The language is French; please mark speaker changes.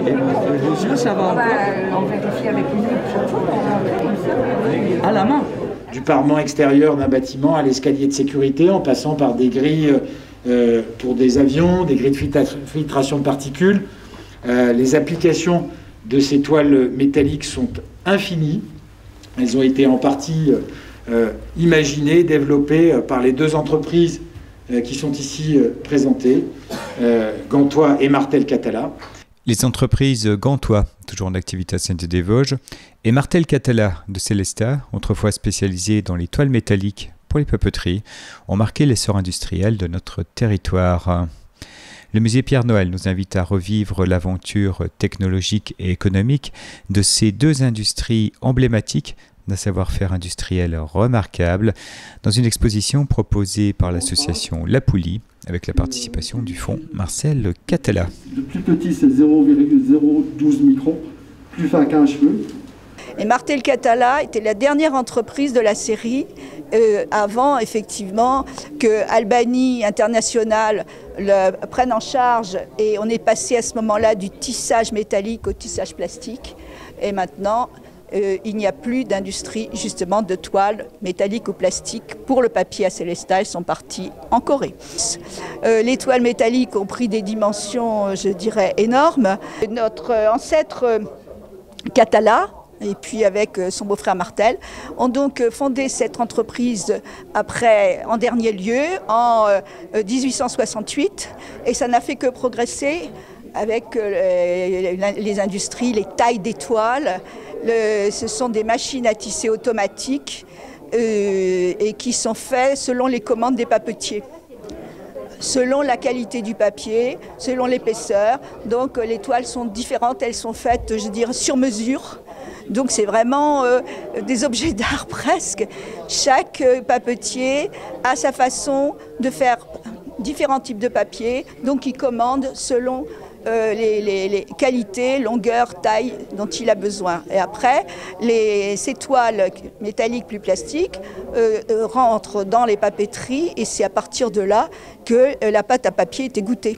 Speaker 1: vos yeux, ça va encore?
Speaker 2: On vérifie avec une loupe,
Speaker 1: à la main.
Speaker 3: Du parement extérieur d'un bâtiment à l'escalier de sécurité, en passant par des grilles pour des avions, des grilles de filtration de particules. Les applications de ces toiles métalliques sont infinies. Elles ont été en partie imaginées, développées par les deux entreprises qui sont ici présentées, Gantois et Martel Catala.
Speaker 4: Les entreprises Gantois, toujours en activité à Saint-Dié-des-Vosges, et Martel Catala de Célestat, autrefois spécialisée dans les toiles métalliques pour les papeteries, ont marqué l'essor industriel de notre territoire. Le musée Pierre-Noël nous invite à revivre l'aventure technologique et économique de ces deux industries emblématiques d'un savoir-faire industriel remarquable dans une exposition proposée par l'association La Poulie avec la participation du fonds Marcel Catala.
Speaker 5: Le plus petit, c'est 0,012 microns, plus fin qu'un cheveu.
Speaker 6: Et Martel Catala était la dernière entreprise de la série avant effectivement que Albany International le prenne en charge, et on est passé à ce moment-là du tissage métallique au tissage plastique, et maintenant il n'y a plus d'industrie justement de toiles métalliques ou plastiques pour le papier à Célestat. Elles sont parties en Corée. Les toiles métalliques ont pris des dimensions, je dirais, énormes. Notre ancêtre Catala, et puis avec son beau-frère Martel, ont donc fondé cette entreprise en dernier lieu, en 1868, et ça n'a fait que progresser avec les industries, les tailles des toiles. Ce sont des machines à tisser automatiques et qui sont faites selon les commandes des papetiers, selon la qualité du papier, selon l'épaisseur. Donc les toiles sont différentes, elles sont faites, je dirais, sur mesure. Donc c'est vraiment des objets d'art presque. Chaque papetier a sa façon de faire différents types de papier, donc il commande selon les qualités, longueur, taille dont il a besoin. Et après, ces toiles métalliques plus plastiques rentrent dans les papeteries, et c'est à partir de là que la pâte à papier est égouttée.